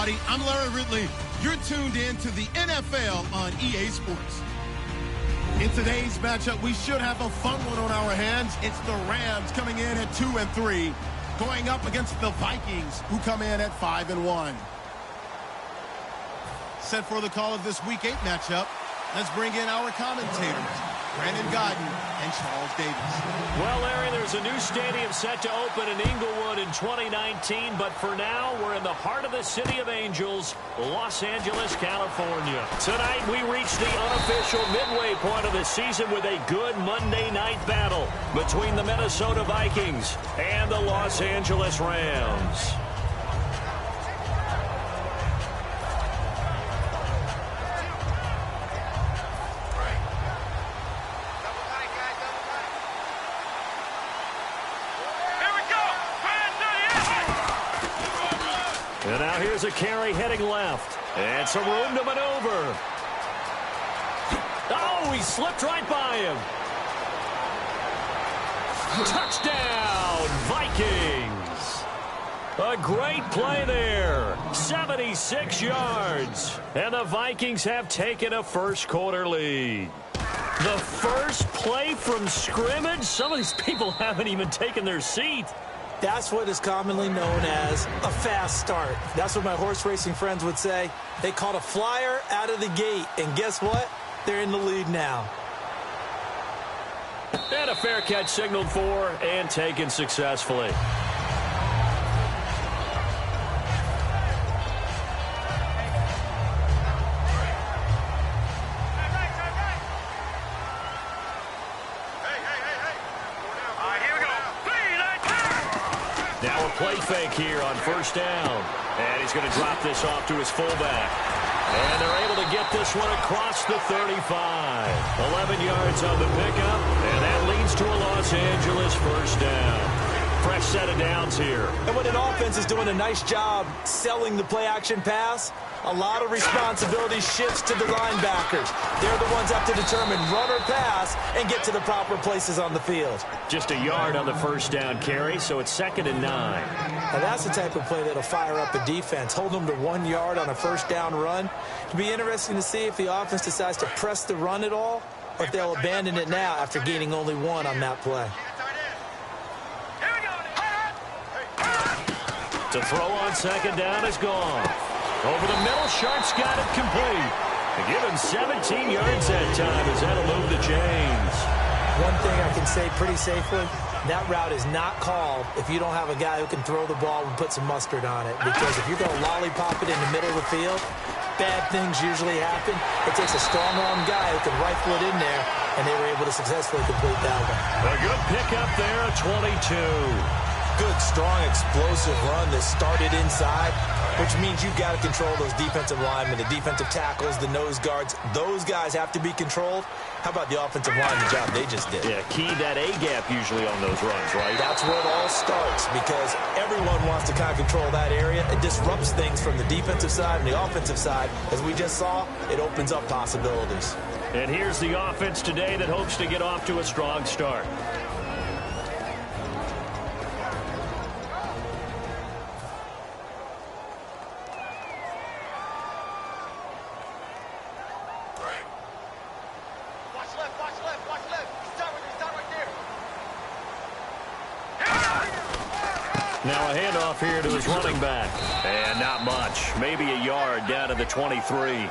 everybody. I'm Larry Ridley. You're tuned in to the NFL on EA Sports. In today's matchup, we should have a fun one on our hands. It's the Rams coming in at 2-3, going up against the Vikings, who come in at 5-1. Set for the call of this Week 8 matchup, let's bring in our commentators, Brandon Godden and Charles Davis. Well, Larry, there's a new stadium set to open in Inglewood in 2019, but for now, we're in the heart of the City of Angels, Los Angeles, California. Tonight, we reach the unofficial midway point of the season with a good Monday night battle between the Minnesota Vikings and the Los Angeles Rams. And now here's a carry heading left. And some room to maneuver. Oh, he slipped right by him. Touchdown, Vikings. A great play there. 76 yards. And the Vikings have taken a first-quarter lead. The first play from scrimmage? Some of these people haven't even taken their seat. That's what is commonly known as a fast start. That's what my horse racing friends would say. They caught a flyer out of the gate, and guess what? They're in the lead now. And a fair catch signaled for and taken successfully. Now a play fake here on first down. And he's going to drop this off to his fullback. And they're able to get this one across the 35. 11 yards on the pickup. And that leads to a Los Angeles first down. Fresh set of downs here. And when an offense is doing a nice job selling the play-action pass, a lot of responsibility shifts to the linebackers. They're the ones that have to determine run or pass and get to the proper places on the field. Just a yard on the first down carry, so it's 2nd and 9. Now that's the type of play that'll fire up a defense. Hold them to 1 yard on a first down run. It'll be interesting to see if the offense decides to press the run at all, or if they'll abandon it now after gaining only 1 on that play. To throw on 2nd down is gone. Over the middle, Sharp's got it complete. They give him 17 yards that time as that'll move the chains. One thing I can say pretty safely, that route is not called if you don't have a guy who can throw the ball and put some mustard on it. Because if you're going to lollipop it in the middle of the field, bad things usually happen. It takes a strong-arm guy who can rifle it in there, and they were able to successfully complete that one. A good pickup there at 22. Good, strong, explosive run that started inside, which means you've got to control those defensive linemen, the defensive tackles, the nose guards. Those guys have to be controlled. How about the offensive line, the job they just did? Yeah, key that A-gap usually on those runs, right? That's where it all starts because everyone wants to kind of control that area. It disrupts things from the defensive side and the offensive side. As we just saw, it opens up possibilities. And here's the offense today that hopes to get off to a strong start. Now a handoff here to his running back. And not much. Maybe a yard down to the 23.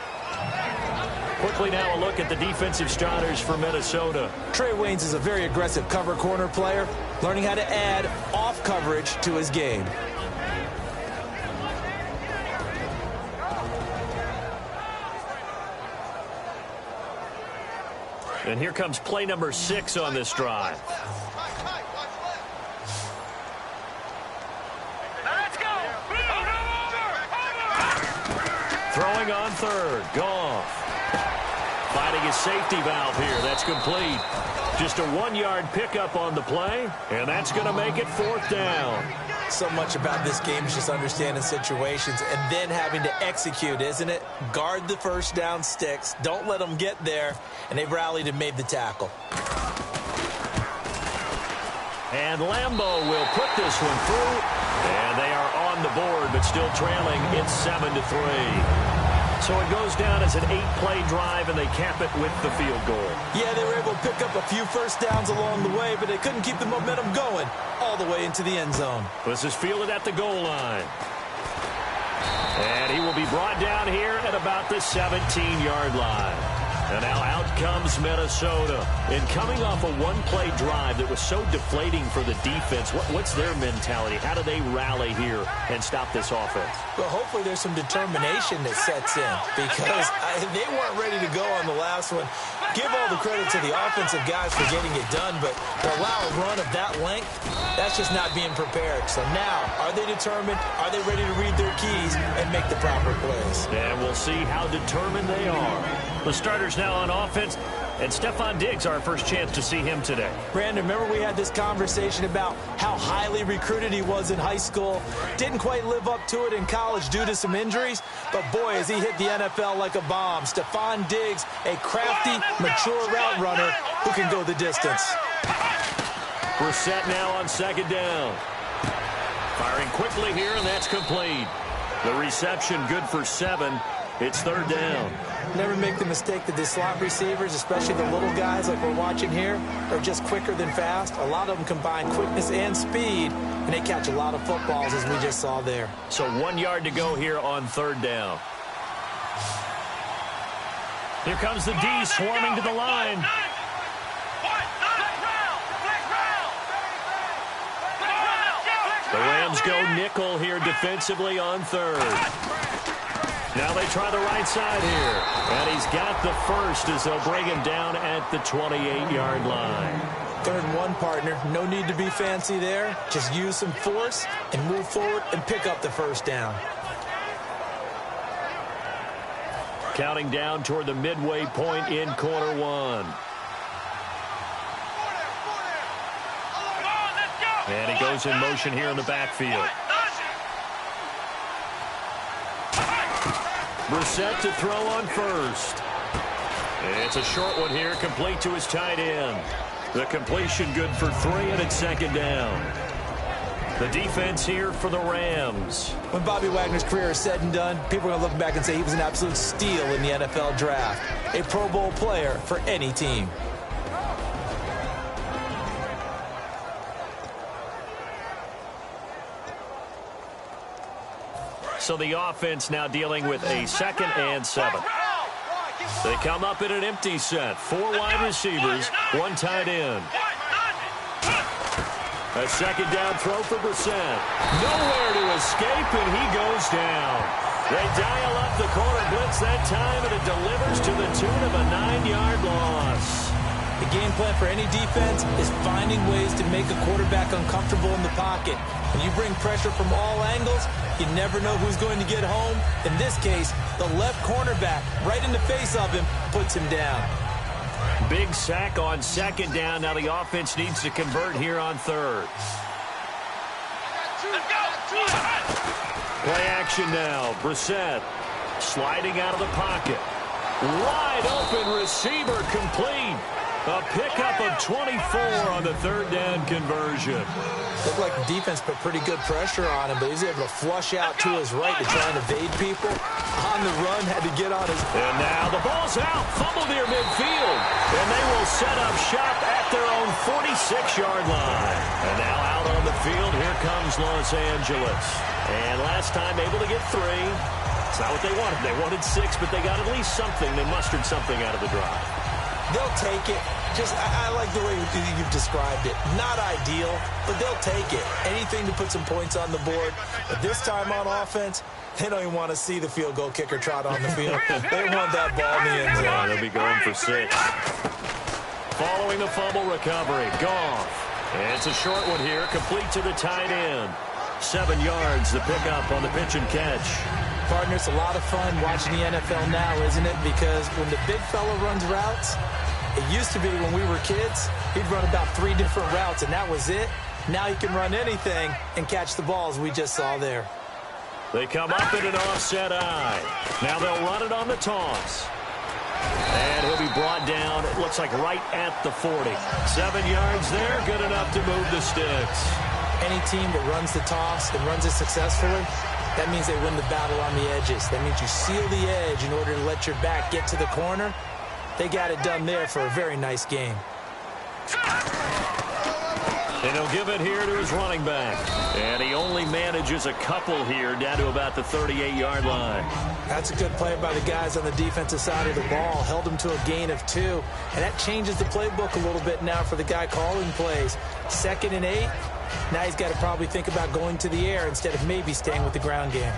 Quickly now a look at the defensive starters for Minnesota. Trey Waynes is a very aggressive cover corner player, learning how to add off coverage to his game. And here comes play number 6 on this drive. Throwing on third. Goff. Finding his safety valve here. That's complete. Just a 1-yard pickup on the play, and that's going to make it 4th down. So much about this game is just understanding situations and then having to execute, isn't it? Guard the first down sticks. Don't let them get there. And they've rallied and made the tackle. And Lambeau will put this one through. And they are on on the board, but still trailing. It's 7-3. So it goes down as an 8-play drive, and they cap it with the field goal. Yeah, they were able to pick up a few first downs along the way, but they couldn't keep the momentum going all the way into the end zone. This is fielded at the goal line. And he will be brought down here at about the 17-yard line. And now out comes Minnesota. And coming off a one-play drive that was so deflating for the defense, what's their mentality? How do they rally here and stop this offense? Well, hopefully there's some determination that sets in because they weren't ready to go on the last one. Give all the credit to the offensive guys for getting it done, but to allow a run of that length, that's just not being prepared. So now, are they determined? Are they ready to read their keys and make the proper plays? And we'll see how determined they are. The starters now on offense, and Stephon Diggs, our first chance to see him today. Brandon, remember we had this conversation about how highly recruited he was in high school. Didn't quite live up to it in college due to some injuries, but boy, has he hit the NFL like a bomb. Stephon Diggs, a crafty, mature route runner who can go the distance. Brissett now on second down. Firing quickly here, and that's complete. The reception good for 7. It's third down. Never make the mistake that the slot receivers, especially the little guys like we're watching here, are just quicker than fast. A lot of them combine quickness and speed, and they catch a lot of footballs, as we just saw there. So 1 yard to go here on third down. Here comes the D swarming to the line. The Rams go nickel here defensively on third. Now they try the right side here. And he's got the first as they'll bring him down at the 28-yard line. 3rd and 1, partner. No need to be fancy there. Just use some force and move forward and pick up the first down. Counting down toward the midway point in quarter 1. And he goes in motion here in the backfield. Brissett to throw on first. It's a short one here, complete to his tight end. The completion good for 3, and it's second down. The defense here for the Rams. When Bobby Wagner's career is said and done, people are going to look back and say he was an absolute steal in the NFL draft. A Pro Bowl player for any team. So the offense now dealing with a 2nd and 7. They come up in an empty set. 4 wide receivers, 1 tight end. A second down throw for Brissett. Nowhere to escape, and he goes down. They dial up the corner blitz that time, and it delivers to the tune of a 9-yard loss. The game plan for any defense is finding ways to make a quarterback uncomfortable in the pocket. When you bring pressure from all angles, you never know who's going to get home. In this case, the left cornerback, right in the face of him, puts him down. Big sack on second down. Now the offense needs to convert here on third. Play action now. Brissett sliding out of the pocket. Wide open receiver complete. A pickup of 24 on the third down conversion. Looked like the defense put pretty good pressure on him, but he's able to flush out to his right to try and evade people. On the run, had to get on his... And now the ball's out. Fumble near midfield. And they will set up shop at their own 46-yard line. And now out on the field, here comes Los Angeles. And last time able to get 3. It's not what they wanted. They wanted 6, but they got at least something. They mustered something out of the drive. They'll take it. I like the way you've described it. Not ideal, but they'll take it. Anything to put some points on the board. But this time on offense, they don't even want to see the field goal kicker trot on the field. They want that ball in the end zone. Yeah, they'll be going for 6. Following the fumble recovery, Goff. And it's a short one here, complete to the tight end. 7 yards, the pickup on the pitch and catch. Partner, it's a lot of fun watching the NFL now, isn't it? Because when the big fella runs routes, it used to be when we were kids, he'd run about 3 different routes, and that was it. Now he can run anything and catch the balls we just saw there. They come up in an offset eye. Now they'll run it on the toss. And he'll be brought down, it looks like right at the 40. 7 yards there, good enough to move the sticks. Any team that runs the toss and runs it successfully, that means they win the battle on the edges. That means you seal the edge in order to let your back get to the corner. They got it done there for a very nice game. And he'll give it here to his running back. And he only manages a couple here down to about the 38-yard line. That's a good play by the guys on the defensive side of the ball. Held him to a gain of 2. And that changes the playbook a little bit now for the guy calling plays. 2nd and 8. Now he's got to probably think about going to the air instead of maybe staying with the ground game.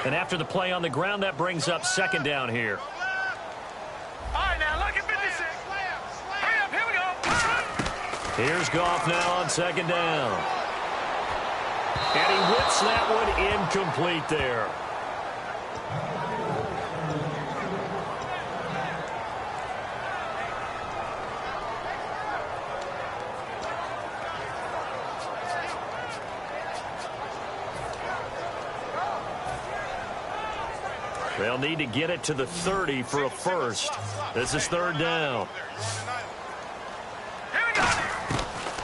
And after the play on the ground, that brings up 2nd down here. Here's Goff now on 2nd down. And he whips that one incomplete there. They'll need to get it to the 30 for a first. This is 3rd down.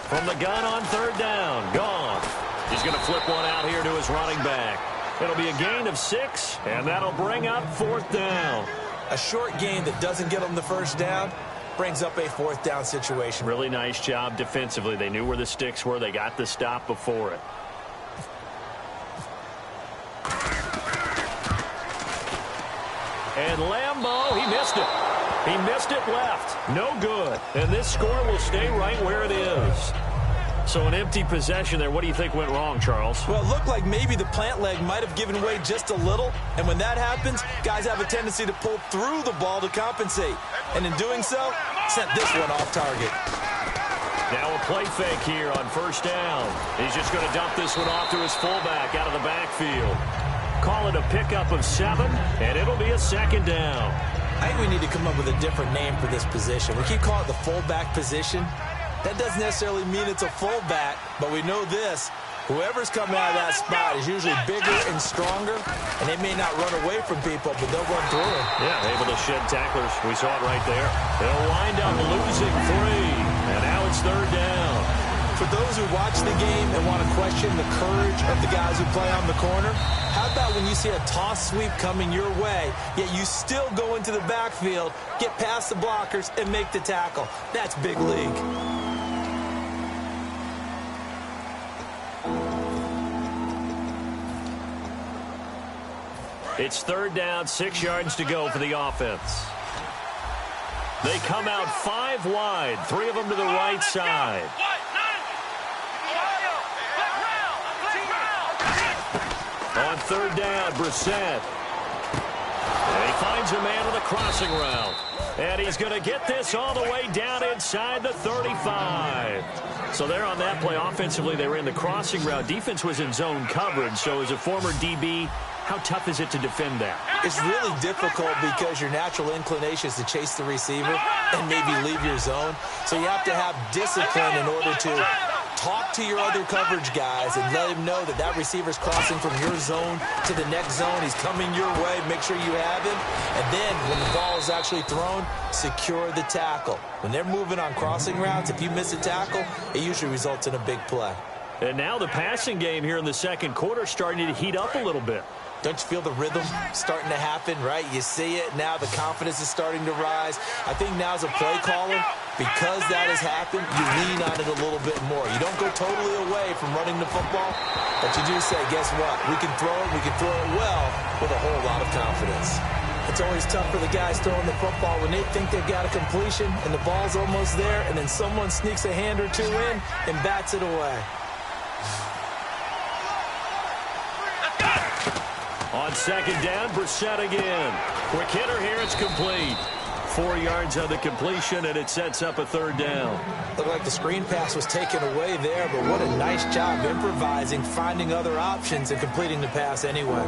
From the gun on 3rd down, Goff. He's going to flip one out here to his running back. It'll be a gain of 6, and that'll bring up 4th down. A short gain that doesn't get them the first down brings up a 4th down situation. Really nice job defensively. They knew where the sticks were. They got the stop before it. And Lambeau, he missed it. He missed it left. No good. And this score will stay right where it is. So an empty possession there. What do you think went wrong, Charles? Well, it looked like maybe the plant leg might have given way just a little. And when that happens, guys have a tendency to pull through the ball to compensate. And in doing so, sent this one off target. Now a play fake here on 1st down. He's just going to dump this one off to his fullback out of the backfield. Call it a pickup of 7, and it'll be a 2nd down. I think we need to come up with a different name for this position. We keep calling it the fullback position. That doesn't necessarily mean it's a fullback, but we know this. Whoever's coming out of that spot is usually bigger and stronger, and they may not run away from people, but they'll run through them. Yeah, able to shed tacklers. We saw it right there. They'll wind up losing 3, and now it's 3rd down. For those who watch the game and want to question the courage of the guys who play on the corner, how about when you see a toss sweep coming your way, yet you still go into the backfield, get past the blockers, and make the tackle? That's big league. It's 3rd down, 6 yards to go for the offense. They come out 5 wide, 3 of them to the right side. On 3rd down, Brissett. And he finds a man on the crossing route. And he's going to get this all the way down inside the 35. So there on that play, offensively, they ran the crossing route. Defense was in zone coverage. So as a former DB, how tough is it to defend that? It's really difficult because your natural inclination is to chase the receiver and maybe leave your zone. So you have to have discipline in order to talk to your other coverage guys and let him know that that receiver's crossing from your zone to the next zone. He's coming your way. Make sure you have him. And then when the ball is actually thrown, secure the tackle. When they're moving on crossing routes, if you miss a tackle, it usually results in a big play. And now the passing game here in the 2nd quarter starting to heat up a little bit. Don't you feel the rhythm starting to happen, right? You see it now. The confidence is starting to rise. I think now as a play caller, because that has happened, you lean on it a little bit more. You don't go totally away from running the football, but you do say, guess what? We can throw it. We can throw it well with a whole lot of confidence. It's always tough for the guys throwing the football when they think they've got a completion and the ball's almost there, and then someone sneaks a hand or 2 in and bats it away. On 2nd down, Brissett again. Quick hitter here, it's complete. 4 yards on the completion, and it sets up a 3rd down. Looked like the screen pass was taken away there, but what a nice job improvising, finding other options, and completing the pass anyway.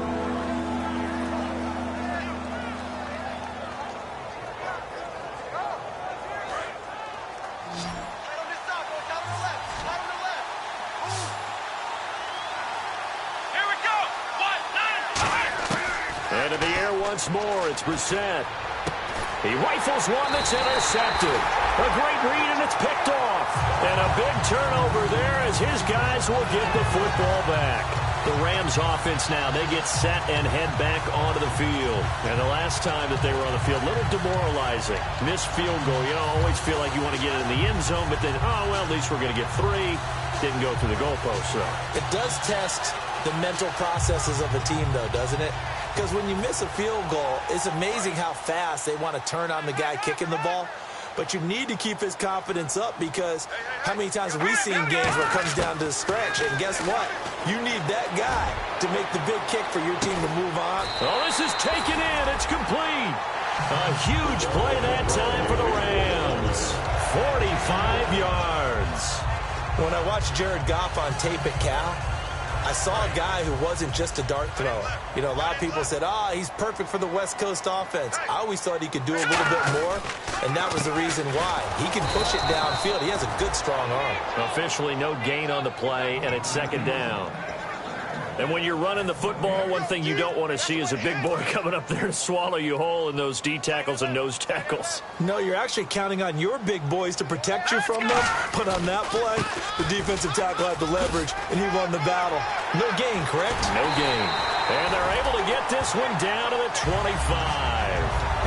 And in the air once more, it's Brissett. He rifles one that's intercepted. A great read, and it's picked off. And a big turnover there as his guys will get the football back. The Rams offense now, they get set and head back onto the field. And the last time that they were on the field, a little demoralizing. Missed field goal. You know, always feel like you want to get it in the end zone, but then, oh, well, at least we're going to get 3. Didn't go through the goalpost, so. It does test the mental processes of a team, though, doesn't it? Because when you miss a field goal, it's amazing how fast they want to turn on the guy kicking the ball. But you need to keep his confidence up, because how many times have we seen games where it comes down to the stretch? And guess what? You need that guy to make the big kick for your team to move on. Oh, this is taken in. It's complete. A huge play that time for the Rams. 45 yards. When I watched Jared Goff on tape at Cal, I saw a guy who wasn't just a dart thrower. You know, a lot of people said, he's perfect for the West Coast offense. I always thought he could do a little bit more, and that was the reason why. He can push it downfield. He has a good, strong arm. Officially no gain on the play, and it's second down. And when you're running the football, one thing you don't want to see is a big boy coming up there to swallow you whole in those D tackles and nose tackles. No, you're actually counting on your big boys to protect you from them. But on that play, the defensive tackle had the leverage, and he won the battle. No gain, correct? No gain. And they're able to get this one down to the 25.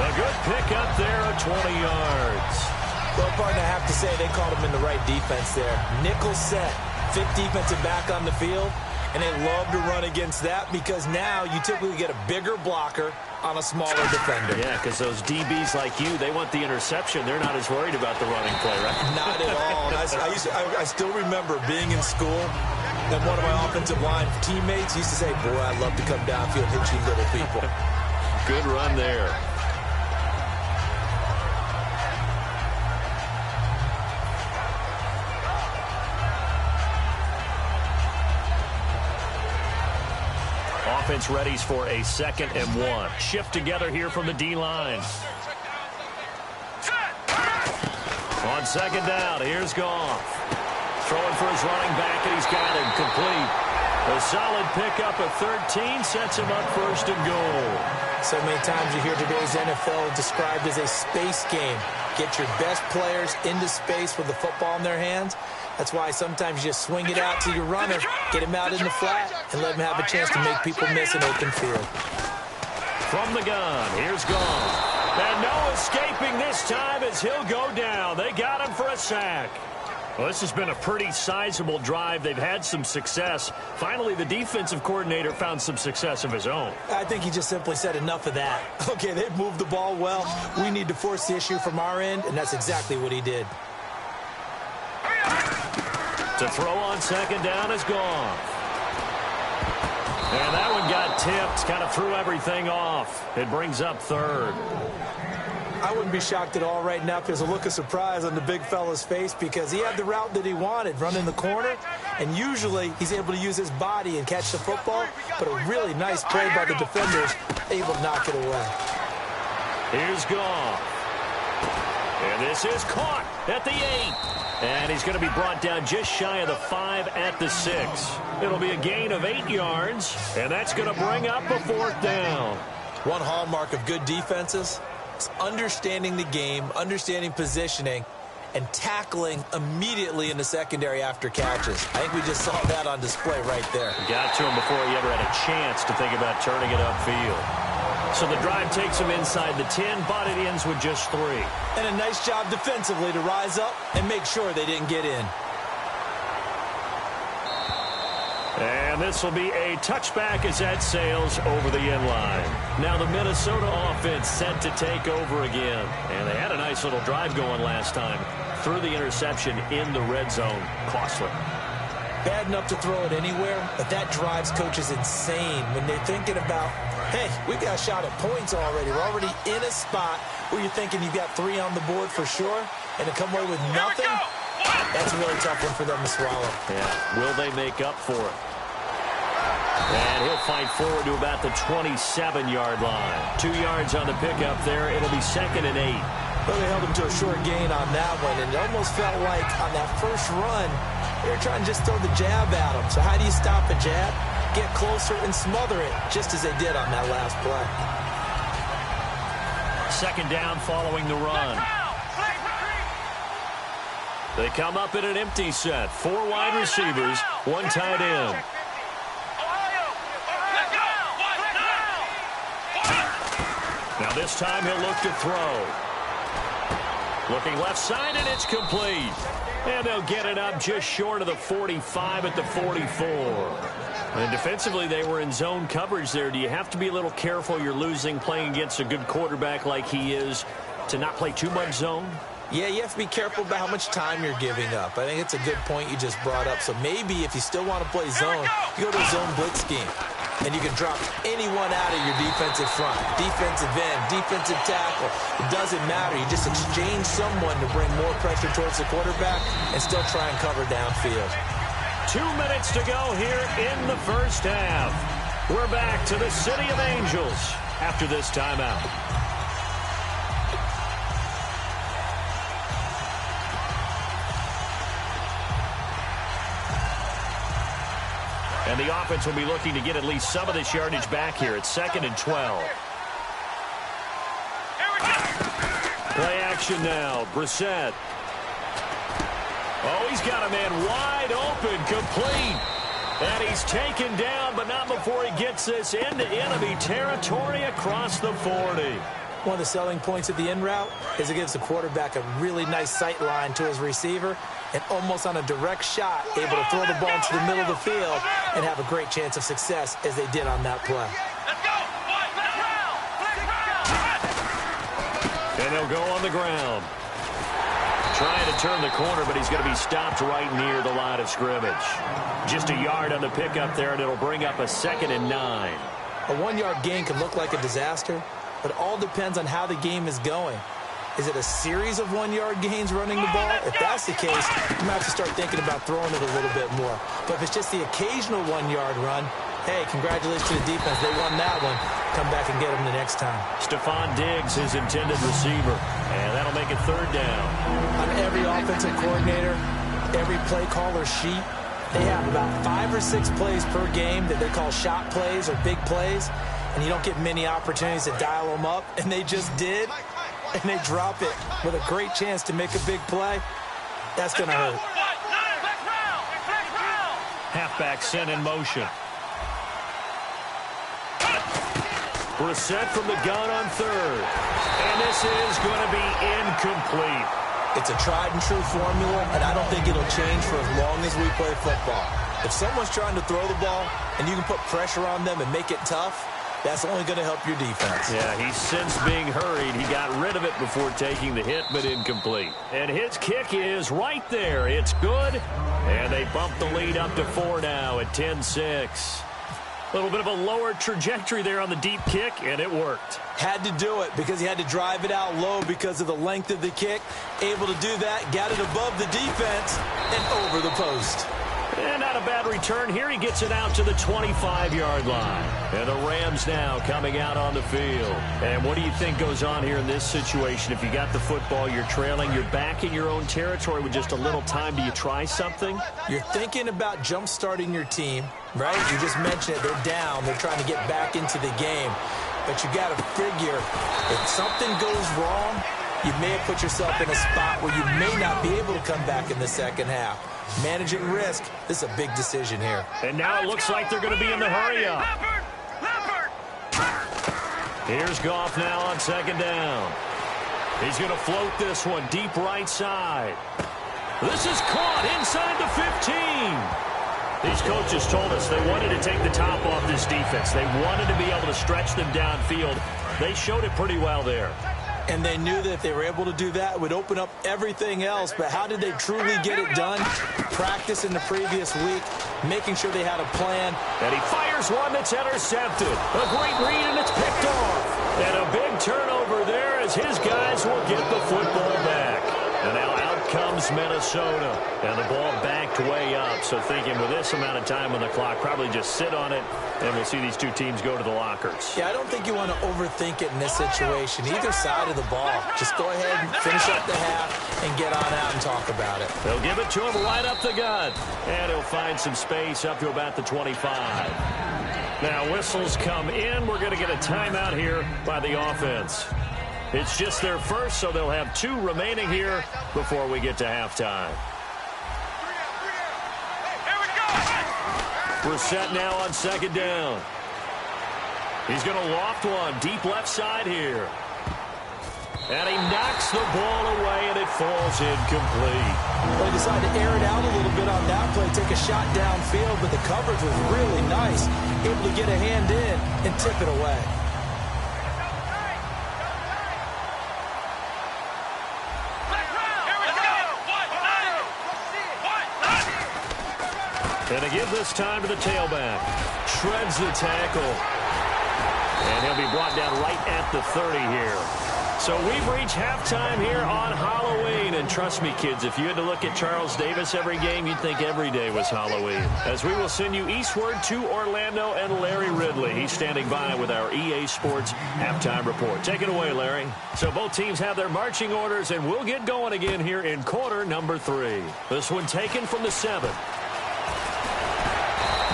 A good pickup there of 20 yards. Well, partner, I have to say they called him in the right defense there. Nickel set, fifth defensive back on the field. And they love to run against that, because now you typically get a bigger blocker on a smaller defender. Yeah, because those DBs like you, they want the interception. They're not as worried about the running play, right? Not at all. And I still remember being in school, and one of my offensive line teammates used to say, boy, I'd love to come downfield and hit you little people. Good run there. Offense readies for a 2nd and 1. Shift together here from the D-line. On second down, here's Goff. Throwing for his running back, and he's got him complete. A solid pickup of 13 sets him up 1st and goal. So many times you hear today's NFL described as a space game. Get your best players into space with the football in their hands. That's why sometimes you just swing it out to your runner, get him out in the flat, and let him have a chance to make people miss an open field. From the gun, here's Goff. And no escaping this time as he'll go down. They got him for a sack. Well, this has been a pretty sizable drive. They've had some success. Finally, the defensive coordinator found some success of his own. I think he just simply said enough of that. Okay, they've moved the ball well. We need to force the issue from our end, and that's exactly what he did. To throw on second down is Goff. And that one got tipped, kind of threw everything off. It brings up 3rd. I wouldn't be shocked at all right now if there's a look of surprise on the big fella's face, because he had the route that he wanted, running the corner, and usually he's able to use his body and catch the football, but a really nice play by the defenders, able to knock it away. Here's Goff. And this is caught at the 8. And he's going to be brought down just shy of the 5 at the 6. It'll be a gain of 8 yards, and that's going to bring up a 4th down. One hallmark of good defenses is understanding the game, understanding positioning, and tackling immediately in the secondary after catches. I think we just saw that on display right there. Got to him before he ever had a chance to think about turning it upfield. So the drive takes him inside the 10, but it ends with just 3. And a nice job defensively to rise up and make sure they didn't get in. And this will be a touchback as that sails over the end line. Now the Minnesota offense set to take over again. And they had a nice little drive going last time. Threw the interception in the red zone. Costly. Bad enough to throw it anywhere, but that drives coaches insane when they're thinking about, hey, we've got a shot at points already. We're already in a spot where you're thinking you've got 3 on the board for sure, and to come away with nothing, that's a really tough one for them to swallow. Yeah, will they make up for it? And he'll fight forward to about the 27-yard line. 2 yards on the pickup there. It'll be 2nd and 8. Well, they held him to a short gain on that one, and it almost felt like on that first run, they were trying to just throw the jab at him. So how do you stop a jab? Get closer and smother it, just as they did on that last play. second down following the run. They come up in an empty set. 4 wide receivers, 1 tight end. Now this time he'll look to throw. Looking left side, and it's complete. And they'll get it up just short of the 45 at the 44. And defensively, they were in zone coverage there. Do you have to be a little careful? You're losing playing against a good quarterback like he is to not play too much zone? Yeah, you have to be careful about how much time you're giving up. I think it's a good point you just brought up. So maybe if you still want to play zone, you go to a zone blitz scheme. And you can drop anyone out of your defensive front, defensive end, defensive tackle. It doesn't matter. You just exchange someone to bring more pressure towards the quarterback and still try and cover downfield. 2 minutes to go here in the first half. We're back to the City of Angels after this timeout. And the offense will be looking to get at least some of this yardage back here. It's 2nd and 12. Play action now. Brissett. Oh, he's got a man wide open, complete. And he's taken down, but not before he gets this into enemy territory across the 40. One of the selling points of the in route is it gives the quarterback a really nice sight line to his receiver and almost on a direct shot able to throw the ball into the middle of the field and have a great chance of success as they did on that play. And they'll go on the ground. Trying to turn the corner, but he's going to be stopped right near the line of scrimmage. Just a yard on the pickup there, and it'll bring up a 2nd and 9. A 1-yard gain can look like a disaster, but it all depends on how the game is going. Is it a series of 1-yard gains running the ball? If that's the case, you might have to start thinking about throwing it a little bit more. But if it's just the occasional 1-yard run, hey, congratulations to the defense. They won that one. Come back and get them the next time. Stephon Diggs, his intended receiver. And that'll make it 3rd down. On every offensive coordinator, every play caller sheet, they have about 5 or 6 plays per game that they call shot plays or big plays. And you don't get many opportunities to dial them up. And they just did. And they drop it with a great chance to make a big play. That's going to hurt. Halfback sent in motion. Brissett from the gun on 3rd. And this is going to be incomplete. It's a tried and true formula, and I don't think it'll change for as long as we play football. If someone's trying to throw the ball and you can put pressure on them and make it tough, that's only going to help your defense. Yeah, he's since being hurried. He got rid of it before taking the hit, but incomplete. And his kick is right there. It's good. And they bump the lead up to 4 now at 10-6. A little bit of a lower trajectory there on the deep kick, and it worked. Had to do it because he had to drive it out low because of the length of the kick. Able to do that, got it above the defense, and over the post. And not a bad return here. He gets it out to the 25-yard line. And the Rams now coming out on the field. And what do you think goes on here in this situation? If you got the football, you're trailing, you're back in your own territory with just a little time. Do you try something? You're thinking about jump-starting your team, right? You just mentioned it. They're down. They're trying to get back into the game. But you got to figure if something goes wrong, you may have put yourself in a spot where you may not be able to come back in the second half. Managing risk, this is a big decision here. And now it looks like they're going to be in the hurry-up. Here's Goff now on 2nd down. He's going to float this one deep right side. This is caught inside the 15. These coaches told us they wanted to take the top off this defense. They wanted to be able to stretch them downfield. They showed it pretty well there. And they knew that if they were able to do that, it would open up everything else. But how did they truly get it done? Practice in the previous week, making sure they had a plan. And he fires one that's intercepted. A great read, and it's picked off. And a big turnover there as his guys will get the football back. And now out comes Minnesota. And the ball backed way up. So thinking with this amount of time on the clock, probably just sit on it, and we'll see these two teams go to the lockers. Yeah, I don't think you want to overthink it in this situation. Either side of the ball. Just go ahead and finish up the half and get on out and talk about it. They'll give it to him right up the gut. And he'll find some space up to about the 25. Now whistles come in. We're going to get a timeout here by the offense. It's just their first, so they'll have 2 remaining here before we get to halftime. We're set now on 2nd down. He's going to loft one deep left side here. And he knocks the ball away, and it falls incomplete. Well, he decided to air it out a little bit on that play, take a shot downfield, but the coverage was really nice. Able to get a hand in and tip it away. And they give this time to the tailback. Shreds the tackle. And he'll be brought down right at the 30 here. So we've reached halftime here on Halloween. And trust me, kids, if you had to look at Charles Davis every game, you'd think every day was Halloween. As we will send you eastward to Orlando and Larry Ridley. He's standing by with our EA Sports halftime report. Take it away, Larry. So both teams have their marching orders, and we'll get going again here in quarter number 3. This one taken from the 7.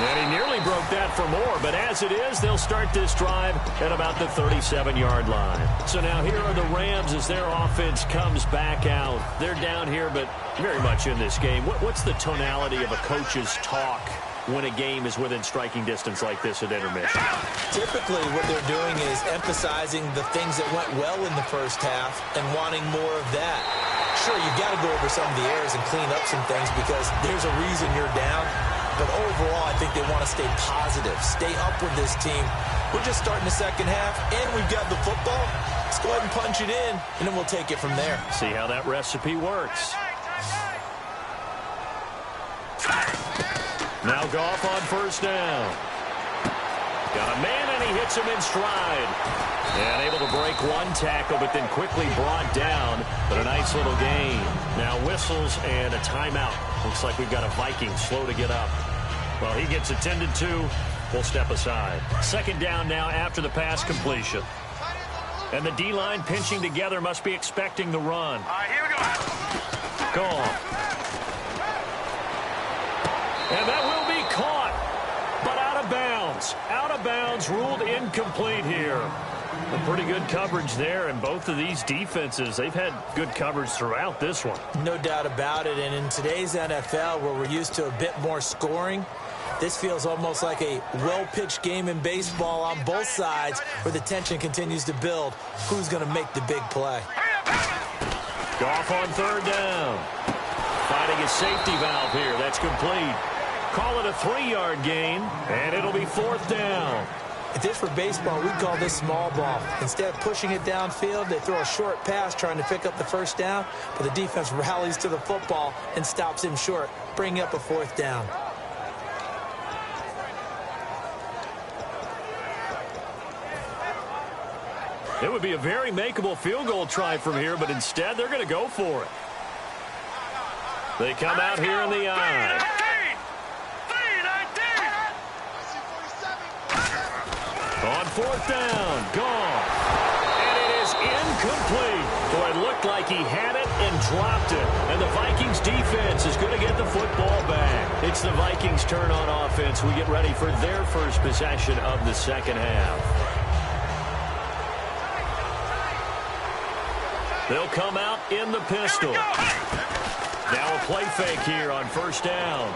And he nearly broke that for more, but as it is, they'll start this drive at about the 37-yard line. So now here are the Rams as their offense comes back out. They're down here, but very much in this game. What's the tonality of a coach's talk when a game is within striking distance like this at intermission? Typically, what they're doing is emphasizing the things that went well in the first half and wanting more of that. Sure, you've got to go over some of the errors and clean up some things because there's a reason you're down. But overall, I think they want to stay positive, stay up with this team. We're just starting the second half, and we've got the football. Let's go ahead and punch it in, and then we'll take it from there. See how that recipe works. Now Goff on 1st down. Got a man, and he hits him in stride. And able to break one tackle, but then quickly brought down. But a nice little gain. Now whistles and a timeout. Looks like we've got a Viking slow to get up. Well, he gets attended to. We'll step aside. 2nd down now after the pass completion. And the D-line pinching together must be expecting the run. All right, here we go. Gone. And that will be caught, but out of bounds. Out of bounds, ruled incomplete here. A pretty good coverage there, and both of these defenses, they've had good coverage throughout this one. No doubt about it, and in today's NFL, where we're used to a bit more scoring, this feels almost like a well-pitched game in baseball on both sides where the tension continues to build. Who's going to make the big play? Goff on 3rd down. Finding a safety valve here. That's complete. Call it a 3-yard gain, and it'll be 4th down. If this were baseball, we'd call this small ball. Instead of pushing it downfield, they throw a short pass trying to pick up the 1st down, but the defense rallies to the football and stops him short, bringing up a 4th down. It would be a very makeable field goal try from here, but instead they're going to go for it. They come out here in the eye. On 4th down, gone. And it is incomplete. Boy, it looked like he had it and dropped it. And the Vikings defense is going to get the football back. It's the Vikings' turn on offense. We get ready for their first possession of the second half. They'll come out in the pistol. Now a play fake here on 1st down.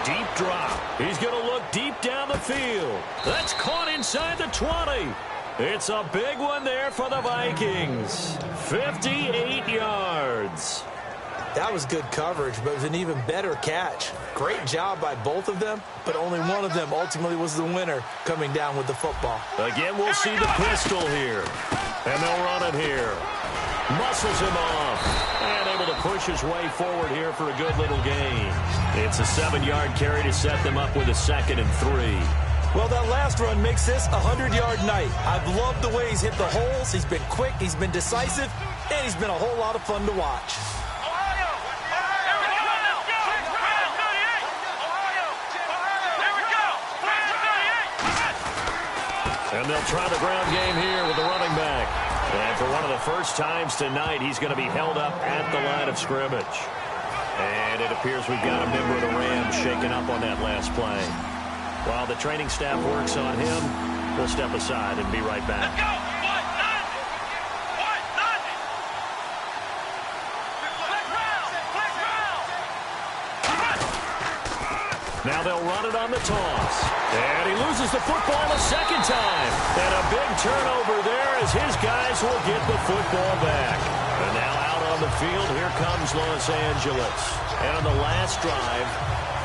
Deep drop. He's going to look deep down the field. That's caught inside the 20. It's a big one there for the Vikings. 58 yards. That was good coverage, but it was an even better catch. Great job by both of them, but only one of them ultimately was the winner coming down with the football. Again, we'll see the pistol here. And they'll run it here. Muscles him off. And able to push his way forward here for a good little gain. It's a 7-yard carry to set them up with a 2nd and 3. Well, that last run makes this a 100-yard night. I've loved the way he's hit the holes. He's been quick, he's been decisive, and he's been a whole lot of fun to watch. And they'll try the ground game here with the running back. And for one of the first times tonight, he's going to be held up at the line of scrimmage. And it appears we've got a member of the Rams shaken up on that last play. While the training staff works on him, we'll step aside and be right back. Now they'll run it on the toss. And he loses the football a second time. And a big turnover there as his guys will get the football back. And now out on the field, here comes Los Angeles. And on the last drive,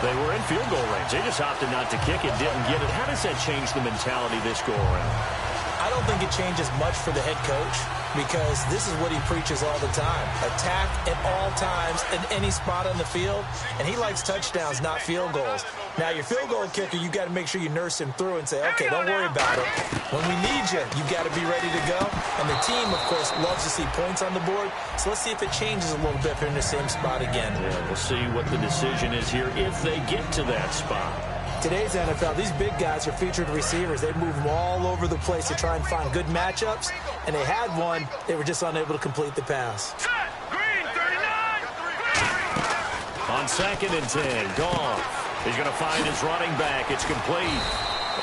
they were in field goal range. They just opted not to kick it, didn't get it. How does that change the mentality this go-around? I don't think it changes much for the head coach because this is what he preaches all the time. Attack at all times in any spot on the field, and he likes touchdowns, not field goals. Now, your field goal kicker, you got to make sure you nurse him through and say, okay, don't worry about it. When we need you, you got to be ready to go. And the team, of course, loves to see points on the board. So let's see if it changes a little bit if they're in the same spot again. Yeah, we'll see what the decision is here if they get to that spot. Today's NFL, these big guys are featured receivers. They move them all over the place to try and find good matchups. And they had one. They were just unable to complete the pass. Green, 39. On 2nd and 10, Goff. He's going to find his running back. It's complete.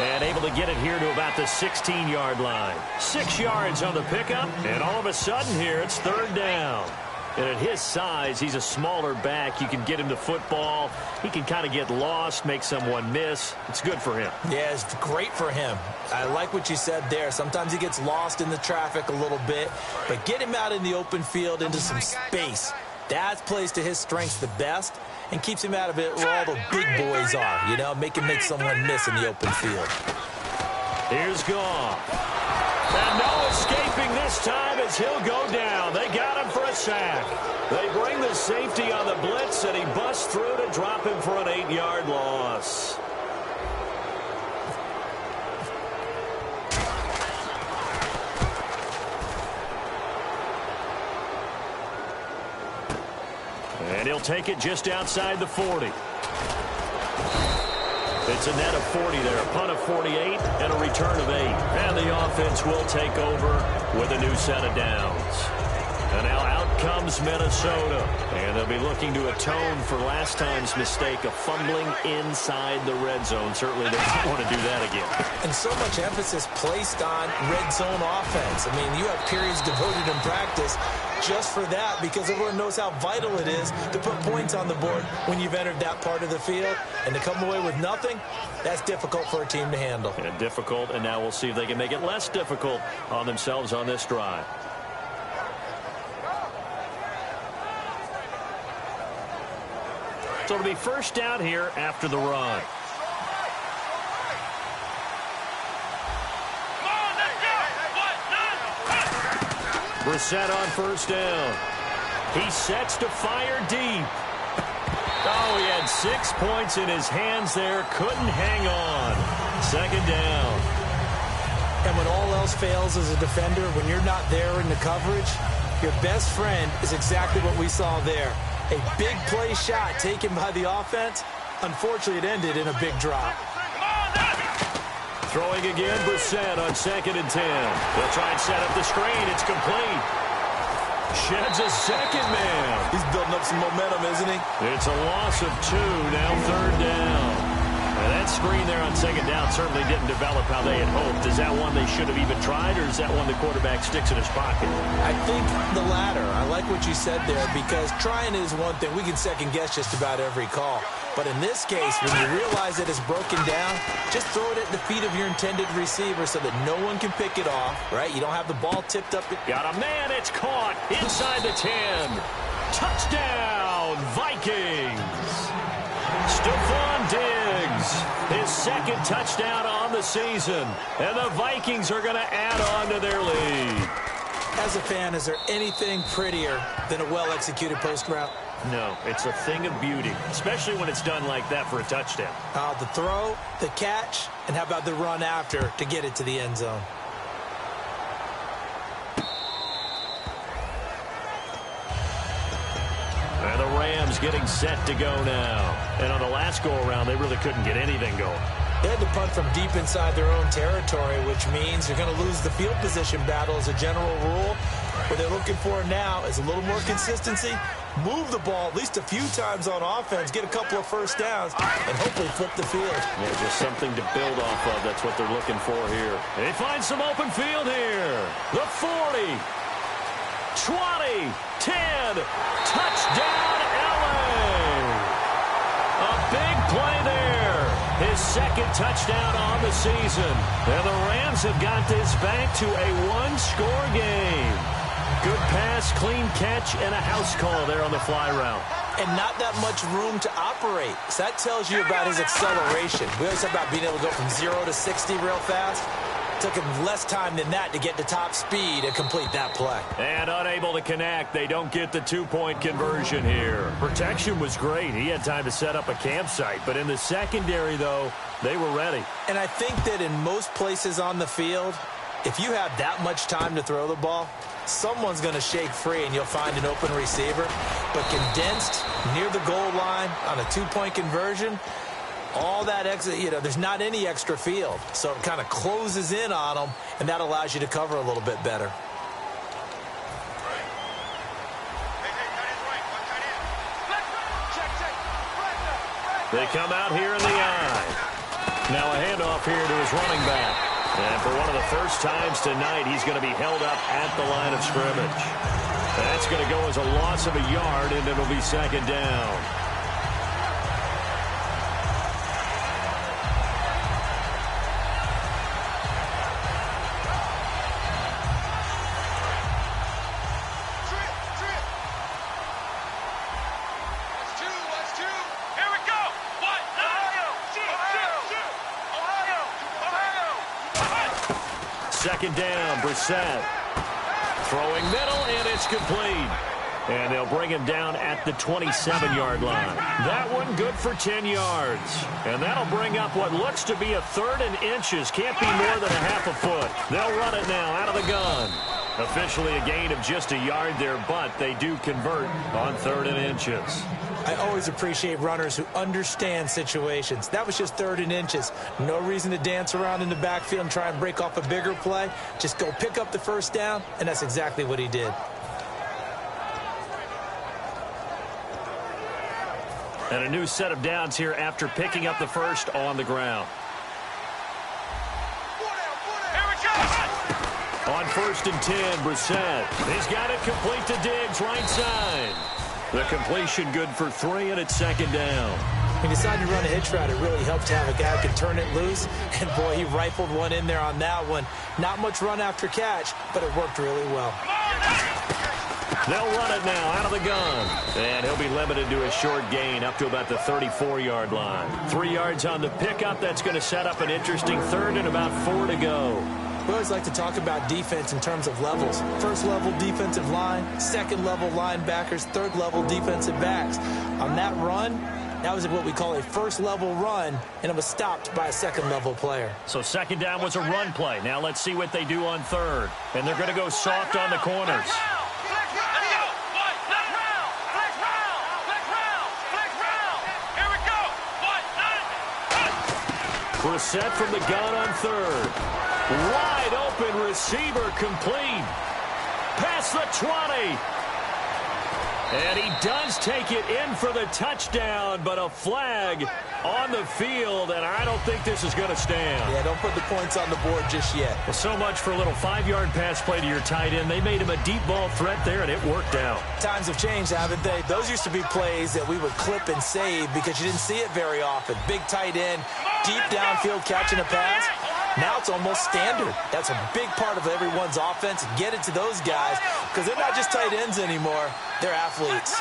And able to get it here to about the 16-yard line. 6 yards on the pickup. And all of a sudden here, it's 3rd down. And at his size, he's a smaller back. You can get him the football. He can kind of get lost, make someone miss. It's good for him. Yeah, it's great for him. I like what you said there. Sometimes he gets lost in the traffic a little bit. But get him out in the open field into some space. That plays to his strengths the best and keeps him out of it where all the big boys are. You know, make someone miss in the open field. Here's Goff. And no escaping this time as he'll go down. They got him for a sack. They bring the safety on the blitz, and he busts through to drop him for an 8-yard loss. And he'll take it just outside the 40. It's a net of 40 there, a punt of 48, and a return of 8. And the offense will take over with a new set of downs. And now out comes Minnesota. And they'll be looking to atone for last time's mistake of fumbling inside the red zone. Certainly they don't want to do that again. And so much emphasis placed on red zone offense. I mean, you have periods devoted in practice just for that because everyone knows how vital it is to put points on the board when you've entered that part of the field. And to come away with nothing, that's difficult for a team to handle. Yeah, difficult, and now we'll see if they can make it less difficult on themselves on this drive. So it'll be first down here after the run. Brissett on first down. He sets to fire deep. Oh, he had 6 points in his hands there. Couldn't hang on. 2nd down. And when all else fails as a defender, when you're not there in the coverage, your best friend is exactly what we saw there. A big play shot taken by the offense. Unfortunately, it ended in a big drop. Throwing again, Brissett on 2nd and 10. They'll try and set up the screen. It's complete. Sheds a second man. He's building up some momentum, isn't he? It's a loss of 2, now 3rd down. Now that screen there on 2nd down certainly didn't develop how they had hoped. Is that one they should have even tried, or is that one the quarterback sticks in his pocket? I think the latter. I like what you said there because trying is one thing. We can second-guess just about every call. But in this case, when you realize that it's broken down, just throw it at the feet of your intended receiver so that no one can pick it off, right? You don't have the ball tipped up. Got a man. It's caught inside the 10. Touchdown, Vikings. Stephon Diggs, his 2nd touchdown on the season. And the Vikings are going to add on to their lead. As a fan, is there anything prettier than a well-executed post route? No, it's a thing of beauty, especially when it's done like that for a touchdown. The throw, the catch, and how about the run after to get it to the end zone? And the Rams getting set to go now. And on the last go-around, they really couldn't get anything going. They had to punt from deep inside their own territory, which means you're going to lose the field position battle as a general rule. What they're looking for now is a little more consistency, move the ball at least a few times on offense, get a couple of first downs, and hopefully flip the field. Yeah, just something to build off of. That's what they're looking for here. They find some open field here. The 40, 20, 10, touchdown LA. A big play there. his second touchdown on the season. And the Rams have got this back to a one-score game. Good pass, clean catch, and a house call there on the fly route. And not that much room to operate. So that tells you about his acceleration. We always talk about being able to go from 0 to 60 real fast. Took him less time than that to get to top speed and complete that play. And unable to connect. They don't get the two-point conversion here. Protection was great. He had time to set up a campsite. But in the secondary, though, they were ready. And I think that in most places on the field, if you have that much time to throw the ball, someone's going to shake free and you'll find an open receiver. But condensed near the goal line on a two-point conversion, all that extra, there's not any extra field. So it kind of closes in on them, and that allows you to cover a little bit better. They come out here in the eye. Now a handoff here to his running back. And for one of the first times tonight, he's going to be held up at the line of scrimmage. That's going to go as a loss of a yard, and it'll be second down. Second down, Brissett. Throwing middle, and it's complete. And they'll bring him down at the 27-yard line. That one good for 10 yards. And that'll bring up what looks to be a 3rd and inches. Can't be more than a half a foot. They'll run it now out of the gun. Officially a gain of just a yard there, but they do convert on 3rd and inches. I always appreciate runners who understand situations. That was just 3rd and inches. No reason to dance around in the backfield and try and break off a bigger play. Just go pick up the first down, and that's exactly what he did. And a new set of downs here after picking up the first on the ground. On 1st and 10, Brissett. He's got it complete to Diggs, right side. The completion good for 3, and it's second down. He decided to run a hitch route. It really helped to have a guy who can turn it loose. And, boy, he rifled one in there on that one. Not much run after catch, but it worked really well. They'll run it now out of the gun. And he'll be limited to a short gain up to about the 34-yard line. 3 yards on the pickup. That's going to set up an interesting 3rd and about 4 to go. We always like to talk about defense in terms of levels. 1st level defensive line, 2nd level linebackers, 3rd level defensive backs. On that run, that was what we call a 1st level run, and it was stopped by a 2nd level player. So second down was a run play. Now let's see what they do on 3rd. And they're going to go soft on the corners. Brissett from the gun on 3rd. Wide open receiver complete. Past the 20. And he does take it in for the touchdown, but a flag on the field, and I don't think this is going to stand. Yeah, don't put the points on the board just yet. Well, so much for a little 5-yard pass play to your tight end. They made him a deep ball threat there, and it worked out. Times have changed, haven't they? Those used to be plays that we would clip and save because you didn't see it very often. Big tight end, deep downfield catching a pass. Now it's almost standard. That's a big part of everyone's offense. Get it to those guys because they're not just tight ends anymore. They're athletes.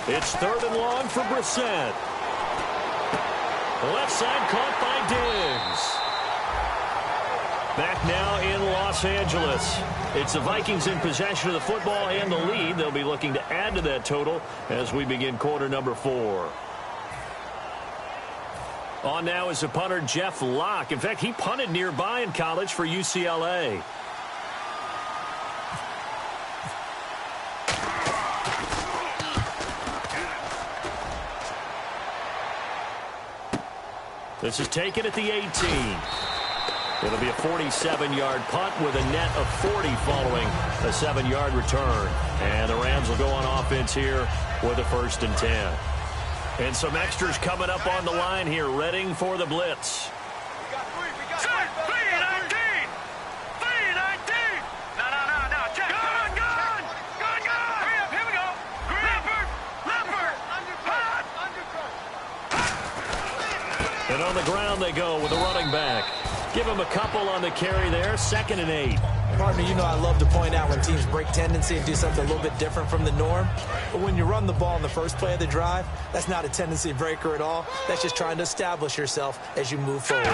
It's 3rd and long for Brissett. Left side caught by Diggs. Back now in Los Angeles. It's the Vikings in possession of the football and the lead. They'll be looking to add to that total as we begin quarter number 4. On now is the punter, Jeff Locke. In fact, he punted nearby in college for UCLA. This is taken at the 18. It'll be a 47-yard punt with a net of 40 following a 7-yard return. And the Rams will go on offense here with a 1st and 10. And some extras coming up on the line here, readying for the blitz. On the ground they go with a running back. Give him a couple on the carry there. 2nd and 8. Partner, you know I love to point out when teams break tendency and do something a little bit different from the norm. But when you run the ball in the first play of the drive, that's not a tendency breaker at all. That's just trying to establish yourself as you move forward.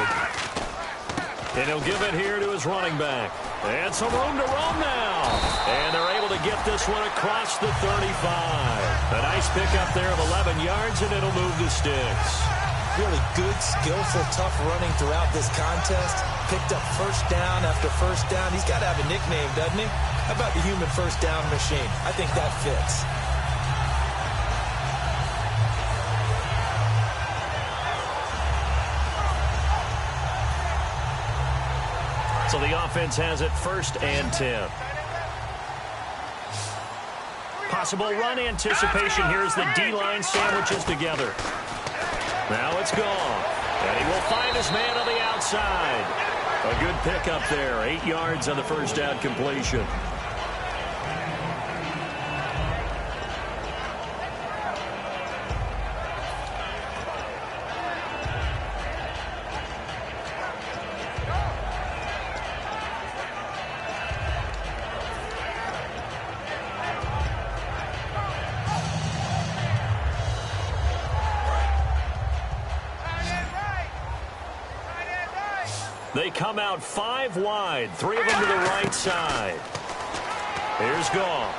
And he'll give it here to his running back. And some room to roam now. And they're able to get this one across the 35. A nice pickup there of 11 yards, and it'll move the sticks. Really good, skillful, tough running throughout this contest. Picked up first down after first down. He's got to have a nickname, doesn't he? How about the human first down machine? I think that fits. So the offense has it 1st and 10. Possible run anticipation. Here's the D-line sandwiches together. Now it's gone. And he will find his man on the outside. A good pickup there. 8 yards on the first down completion. They come out 5 wide, 3 of them to the right side. Here's Goff.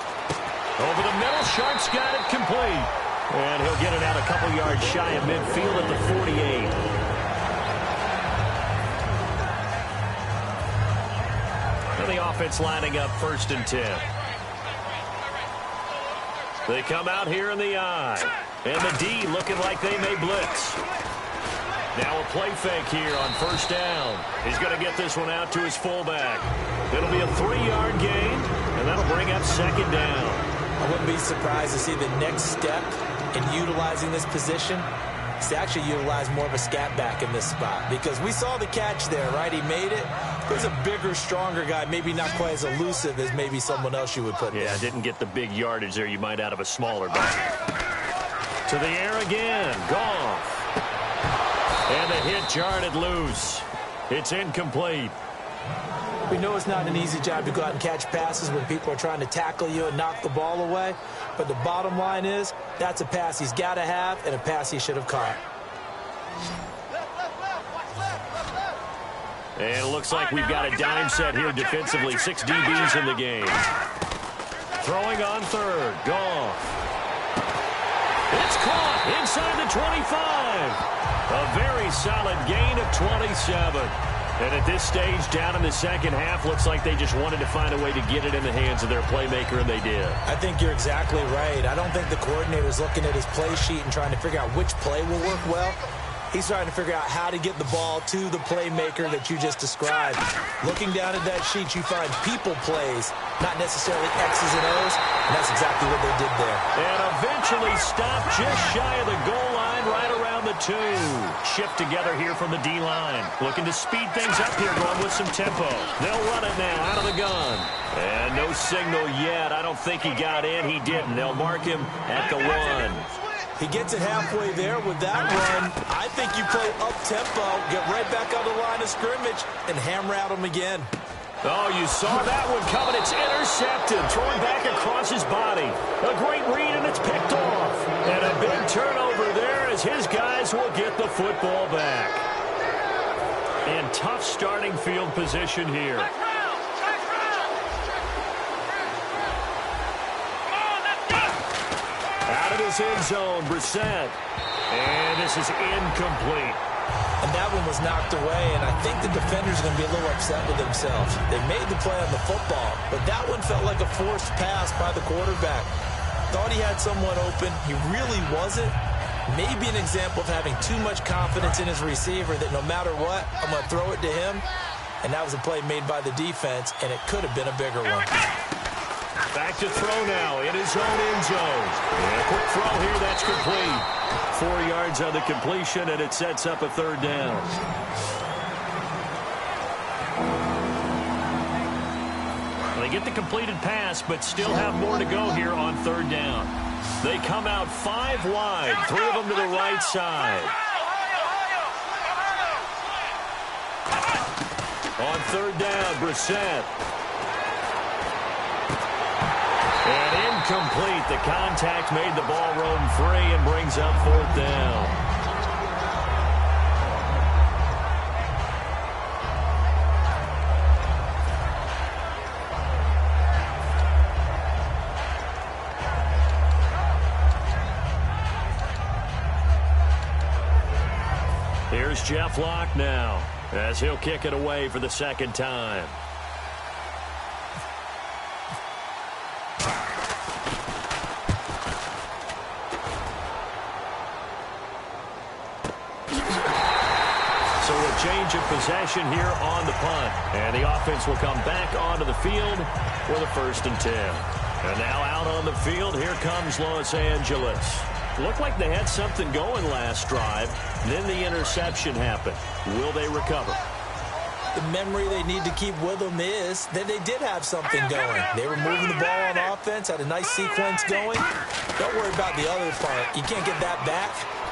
Over the middle, Sharp's got it complete. And he'll get it out a couple yards shy of midfield at the 48. And the offense lining up 1st and 10. They come out here in the I. And the D looking like they may blitz. Now a play fake here on 1st down. He's going to get this one out to his fullback. It'll be a 3-yard gain, and that'll bring up 2nd down. I wouldn't be surprised to see the next step in utilizing this position is to actually utilize more of a scat back in this spot. Because we saw the catch there, right? He made it. There's a bigger, stronger guy, maybe not quite as elusive as maybe someone else you would put there. Yeah, didn't get the big yardage there you might out of a smaller back. To the air again. Goff. And the hit jarred it loose. It's incomplete. We know it's not an easy job to go out and catch passes when people are trying to tackle you and knock the ball away. But the bottom line is, that's a pass he's got to have and a pass he should have caught. And it looks like we've got a dime set here defensively. 6 DBs in the game. Throwing on 3rd. Goff. It's caught inside the 25. A very solid gain of 27. And at this stage, down in the second half, looks like they just wanted to find a way to get it in the hands of their playmaker, and they did. I think you're exactly right. I don't think the coordinator's looking at his play sheet and trying to figure out which play will work well. He's trying to figure out how to get the ball to the playmaker that you just described. Looking down at that sheet, you find people plays, not necessarily X's and O's, and that's exactly what they did there. And eventually stopped just shy of the goal line, right around the 2. Shift together here from the D-line. Looking to speed things up here, going with some tempo. They'll run it now out of the gun. And no signal yet. I don't think he got in. He didn't. They'll mark him at the 1. He gets it halfway there with that run. I think you play up-tempo, get right back on the line of scrimmage, and hammer at him again. Oh, you saw that one coming. It's intercepted, thrown back across his body. A great read, and it's picked off. And a big turnover there as his guys will get the football back. And tough starting field position here. Out of his end zone, Brissett. And this is incomplete. And that one was knocked away, and I think the defenders are going to be a little upset with themselves. They made the play on the football, but that one felt like a forced pass by the quarterback. Thought he had someone open. He really wasn't. Maybe an example of having too much confidence in his receiver that no matter what, I'm going to throw it to him. And that was a play made by the defense, and it could have been a bigger one. Back to throw now in his own end zone. And a quick throw here, that's complete. 4 yards on the completion, and it sets up a 3rd down. They get the completed pass, but still have more to go here on 3rd down. They come out 5 wide, 3 of them to the right side. On third down, Brissett. And incomplete. The contact made the ball roam free and brings up fourth down. Here's Jeff Locke now, as he'll kick it away for the second time. So a change of possession here on the punt. And the offense will come back onto the field for the 1st and 10. And now out on the field, here comes Los Angeles. Looked like they had something going last drive. Then the interception happened. Will they recover? The memory they need to keep with them is that they did have something going. They were moving the ball on offense, had a nice sequence going. Don't worry about the other part. You can't get that back.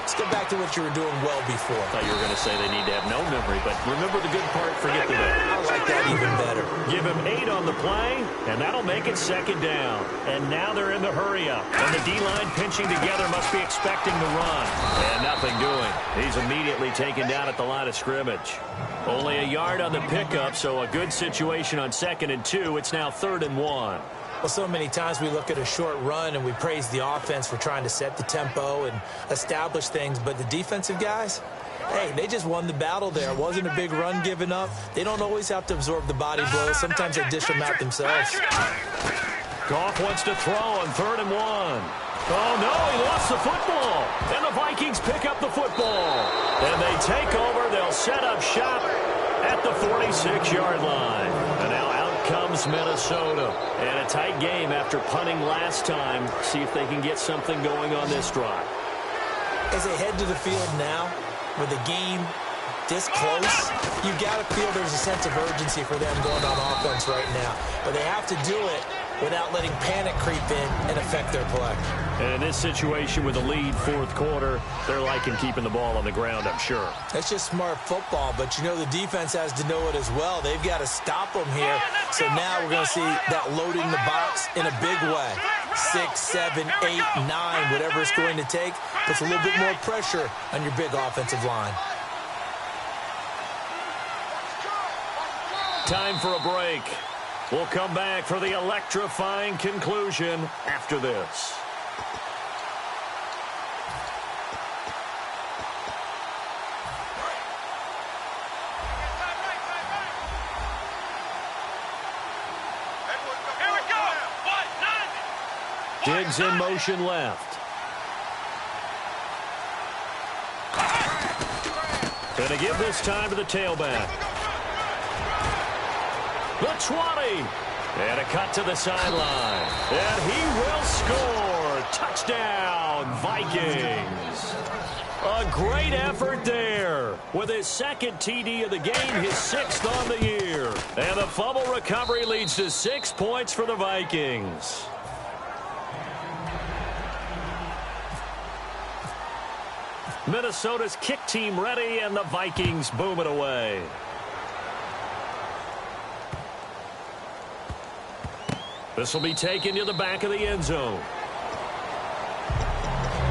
Let's go back to what you were doing well before. I thought you were going to say they need to have no memory, but remember the good part, forget the bad. I like that even better. Give him 8 on the play, and that'll make it second down. And now they're in the hurry-up. And the D-line pinching together must be expecting the run. And nothing doing. He's immediately taken down at the line of scrimmage. Only a yard on the pickup, so a good situation on 2nd and 2. It's now 3rd and 1. Well, so many times we look at a short run and we praise the offense for trying to set the tempo and establish things, but the defensive guys, hey, they just won the battle there. It wasn't a big run given up. They don't always have to absorb the body blows. Sometimes they dish them out themselves. Goff wants to throw on 3rd and 1. Oh, no, he lost the football. And the Vikings pick up the football. And they take over. They'll set up shop at the 46-yard line. And now out comes Minnesota. And a tight game after punting last time. See if they can get something going on this drive. As they head to the field now, with the game this close, you got to feel there's a sense of urgency for them going on offense right now. But they have to do it without letting panic creep in and affect their play. And in this situation with a lead 4th quarter, they're liking keeping the ball on the ground, I'm sure. That's just smart football, but you know the defense has to know it as well. They've got to stop them here. So now we're going to see that loading the box in a big way. 6, 7, 8, 9, whatever it's going to take, puts a little bit more pressure on your big offensive line. Time for a break. We'll come back for the electrifying conclusion after this. Diggs in motion left. Going to give this time to the tailback. The 20. And a cut to the sideline. And he will score. Touchdown, Vikings. A great effort there. With his 2nd TD of the game, his 6th on the year. And the fumble recovery leads to 6 points for the Vikings. Minnesota's kick team ready, and the Vikings boom it away. This will be taken to the back of the end zone.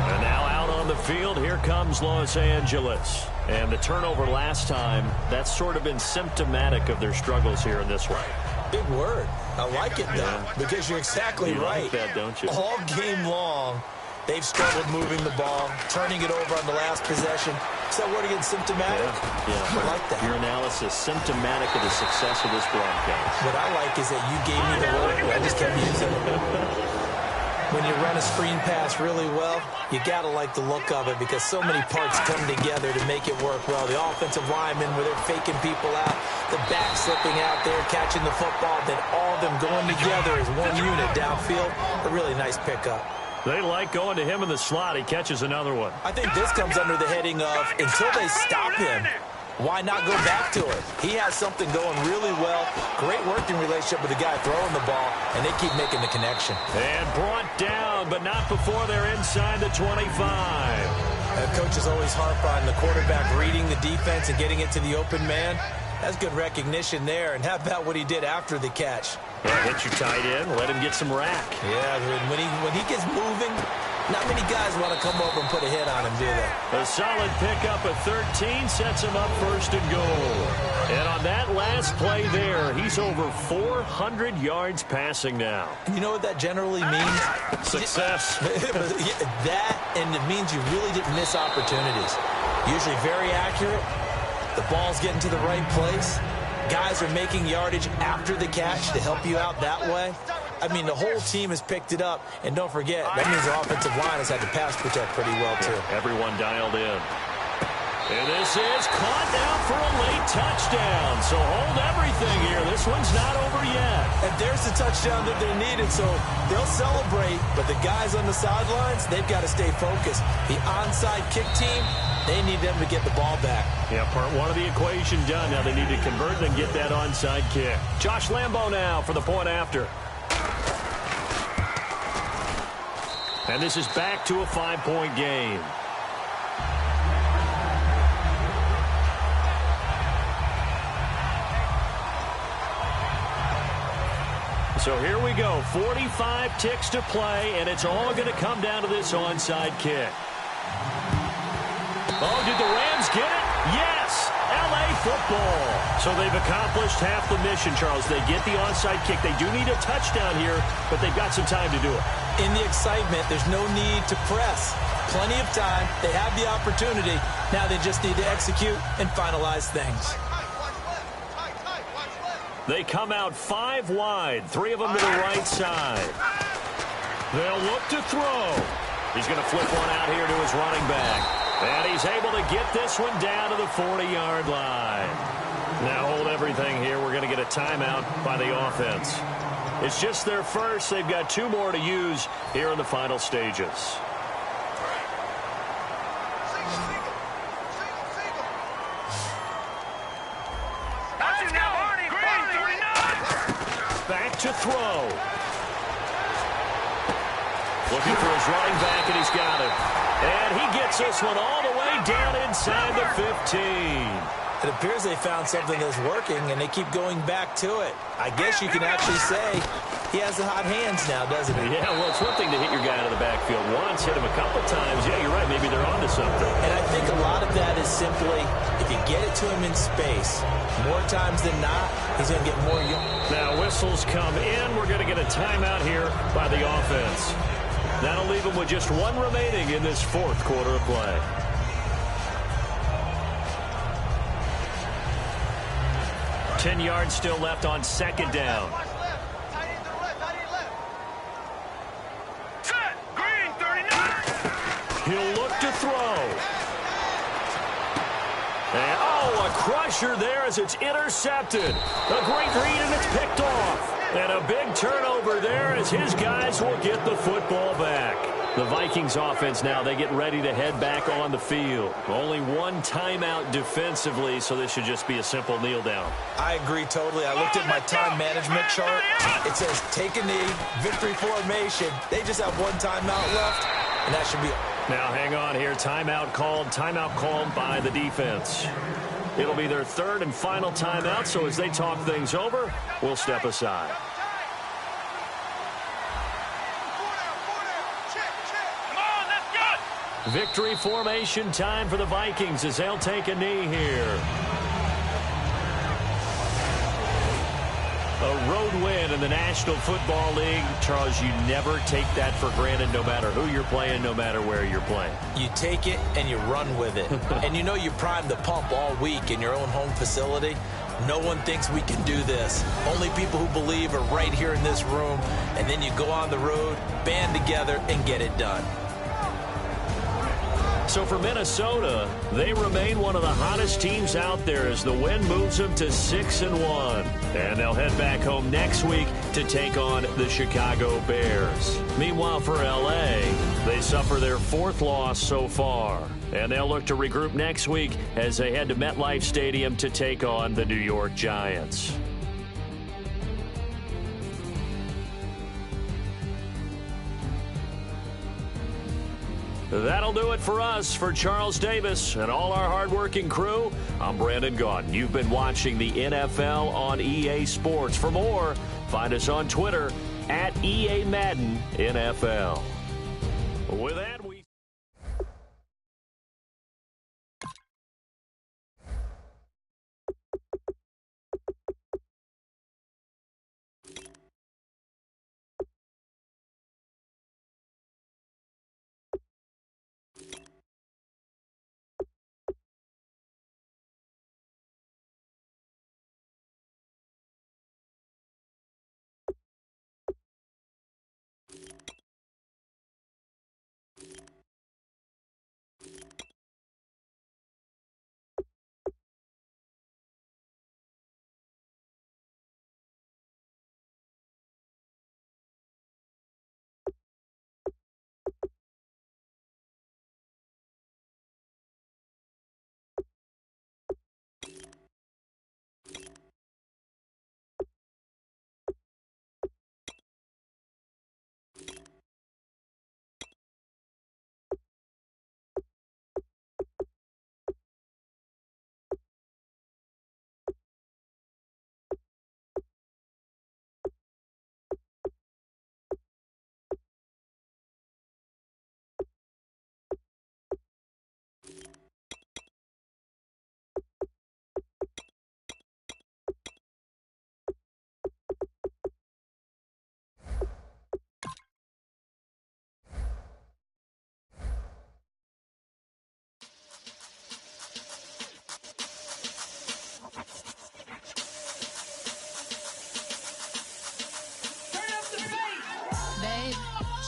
And now out on the field, here comes Los Angeles. And the turnover last time, that's sort of been symptomatic of their struggles here in this one. Big word. I like it, though, because you're exactly right. Like that, don't you? All game long, they've struggled moving the ball, turning it over on the last possession. Is that word again, symptomatic? Yeah. I like that. Your analysis, symptomatic of the success of this broadcast. What I like is that you gave me the word, I just kept using it. When you run a screen pass really well, you got to like the look of it because so many parts come together to make it work well. The offensive linemen, where they're faking people out, the back slipping out there, catching the football, then all of them going together as one unit downfield. A really nice pickup. They like going to him in the slot. He catches another one. I think this comes under the heading of, until they stop him, why not go back to it? He has something going really well. Great working relationship with the guy throwing the ball, and they keep making the connection. And brought down, but not before they're inside the 25. Coaches always harp on the quarterback reading the defense and getting it to the open man. That's good recognition there. And how about what he did after the catch? Yeah, hit your tight end, let him get some rack. Yeah, when he gets moving, not many guys want to come over and put a hit on him, do they? A solid pickup of 13 sets him up first and goal. And on that last play there, he's over 400 yards passing now. And you know what that generally means? Success. That, and it means you really didn't miss opportunities. Usually very accurate. The ball's getting to the right place. Guys are making yardage after the catch to help you out that way. I mean, the whole team has picked it up. And don't forget, that means the offensive line has had to pass protect pretty well, too. Everyone dialed in. And this is caught now for a late touchdown. So hold everything here. This one's not over yet. And there's the touchdown that they're needed, so they'll celebrate. But the guys on the sidelines, they've got to stay focused. The onside kick team, they need them to get the ball back. Yeah, part one of the equation done. Now they need to convert and get that onside kick. Josh Lambo now for the point after. And this is back to a 5-point game. So here we go, 45 ticks to play, and it's all going to come down to this onside kick. Oh, did the Rams get it? Yes! L.A. football. So they've accomplished half the mission, Charles. They get the onside kick. They do need a touchdown here, but they've got some time to do it. In the excitement, there's no need to press. Plenty of time. They have the opportunity. Now they just need to execute and finalize things. They come out 5 wide, 3 of them to the right side. They'll look to throw. He's going to flip one out here to his running back. And he's able to get this one down to the 40-yard line. Now hold everything here. We're going to get a timeout by the offense. It's just their first. They've got 2 more to use here in the final stages. Back to throw. Looking for his running back, and he's got him. And he gets this one all the way down inside the 15. It appears they found something that's working, and they keep going back to it. I guess you can actually say he has the hot hands now, doesn't he? Yeah, well, it's one thing to hit your guy out of the backfield once, hit him a couple times. Yeah, you're right. Maybe they're onto something. And I think a lot of that is simply if you get it to him in space, more times than not, he's going to get more yards. Now whistles come in. We're going to get a timeout here by the offense. That'll leave them with just 1 remaining in this 4th quarter of play. Ten yards still left on 2nd down. Set. Green, 39. He'll look to throw. And, a crusher there as it's intercepted. A great read, and it's picked off. And a big turnover there as his guys will get the football back. The Vikings offense now, they get ready to head back on the field. Only 1 timeout defensively, so this should just be a simple kneel down. I agree totally. I looked at my time management chart. It says take a knee, victory formation. They just have 1 timeout left, and that should be it. Now hang on here. Timeout called by the defense. It'll be their 3rd and final timeout, so as they talk things over, we'll step aside. Victory formation time for the Vikings as they'll take a knee here. A road win in the National Football League. Charles, you never take that for granted no matter who you're playing, no matter where you're playing. You take it and you run with it. And you know you primed the pump all week in your own home facility. No one thinks we can do this. Only people who believe are right here in this room. And then you go on the road, band together, and get it done. So for Minnesota, they remain one of the hottest teams out there as the win moves them to 6-1. And they'll head back home next week to take on the Chicago Bears. Meanwhile, for L.A., they suffer their 4th loss so far. And they'll look to regroup next week as they head to MetLife Stadium to take on the New York Giants. That'll do it for us. For Charles Davis and all our hardworking crew, I'm Brandon Gaudin. You've been watching the NFL on EA Sports. For more, find us on Twitter at EA Madden NFL. With that, we...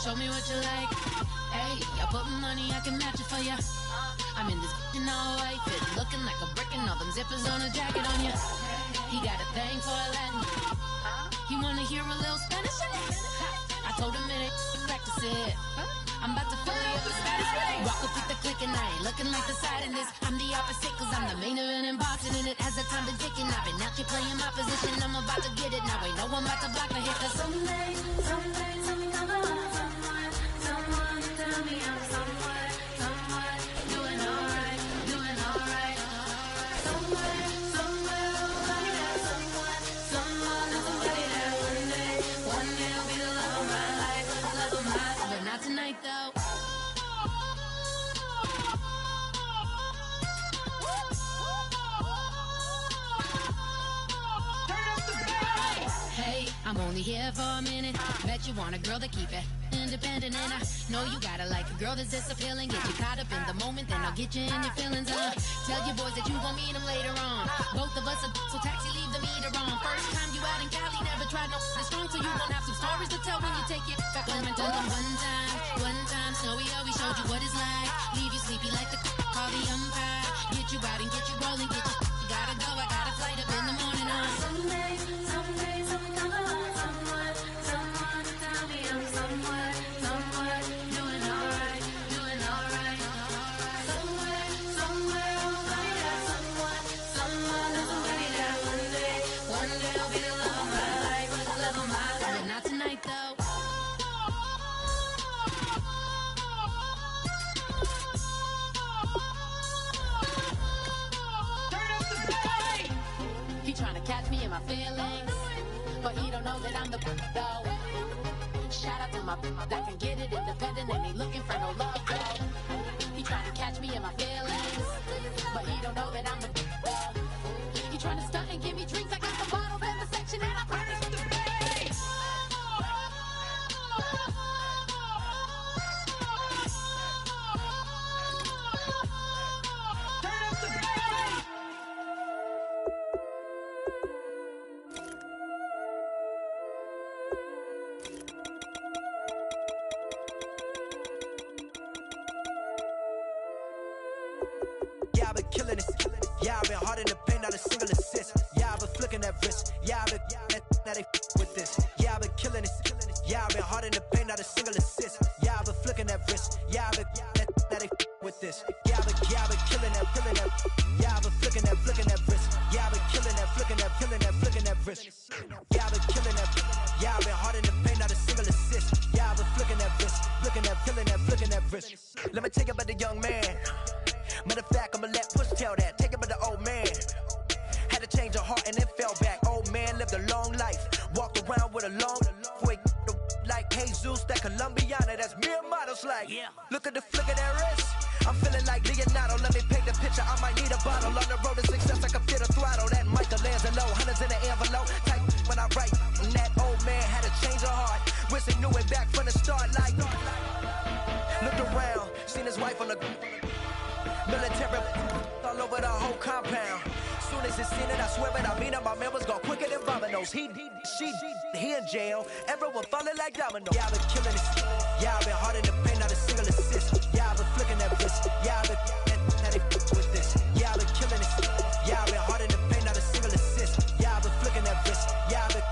Show me what you like. Hey, I put money, I can match it for ya. I'm in this in all white fit, looking like a brick and all them zippers on a jacket on ya. He got a thing for a Latin. He wanna hear a little Spanish? I told him it ain't practice it. I'm about to fully up the status. Rock up with the click and I ain't looking like the side in this. I'm the opposite cause I'm the main event in boxing and it has the time been ticking. I've been out here playing my position, I'm about to get it. Now ain't no one about to block the hit cause someday, something come along. Someone tell me I'm somewhere, doing alright. Somewhere, somebody that someone and somebody that one day will be the love of my life, but not tonight though. Hey, I'm only here for a minute. Bet you want a girl to keep it independent, and I know you gotta like a girl that's this appealing. Get you caught up in the moment, then I'll get you in your feelings. Tell your boys that you gon' meet them later on. Both of us are so taxi, leave the meter on. First time you out in Cali, never tried no strong, so you gon' have some stories to tell when you take it back home and tell them one time, Snowy always showed you what it's like. Leave you sleepy like the call the umpire. Get you out and get you rolling, get you gotta go. I got a flight up in the morning on someday, something come along. Someone tell me I'm somewhere, doing alright. Somewhere, somebody that someone and somebody that one day will be the love of my life, but not tonight though. He tryna catch me in my feelings, but he don't know that I'm the though. Shout out to my that can get it independent and ain't looking for no love though. He tryna catch me in my feelings, but he don't know that I'm the though. He tryna stunt and give me drinks. I got the bottles in the section and I promise to pay. Yeah, I've been killing this. Yeah, I've been hard in the paint, not a single assist. Yeah, I've been flicking that wrist. Yeah, I've been now they with this. Yeah, I've been killing this. Yeah, I've been hard in the paint, not a single assist. Yeah, I've been flicking that wrist. Yeah, I've been now they with this. Yeah, I've been killing that. Yeah, I've been flicking that wrist. Yeah, I've been killing that, flicking that wrist. Yeah, I've been killing that. Yeah, I've been hard in the paint, not a single assist. Yeah, I've been flicking that wrist, flicking that, killing that, flicking that wrist. Let me tell you about the young man. Matter of fact, I'ma let Push tell that. Take it about the old man. Had to change her heart and then fell back. Old man lived a long life. Walked around with a long way like Jesus, that Colombiana. That's mere models like. Yeah. Look at the flick of that wrist. I'm feeling like Leonardo. Let me paint the picture. I might need a bottle. On the road to success, I can fit a throttle. That Michelangelo, hundreds in the envelope. Type when I write. And that old man had to change her heart. Wish he knew it back from the start. Like, looked around, seen his wife on the military all over the whole compound. Soon as he seen it, I swear it, I mean it. My man was gone quicker than dominoes. He in jail. Everyone falling like dominoes. Yeah, I've been killing it. Yeah, I've been hard in the paint, not a single assist. Yeah, I've been flicking that wrist. Yeah, I've been now they with this. Yeah, I've been killing it. Yeah, I've been hard in the paint, not a single assist. Yeah, I've been flicking that wrist. Yeah, I've been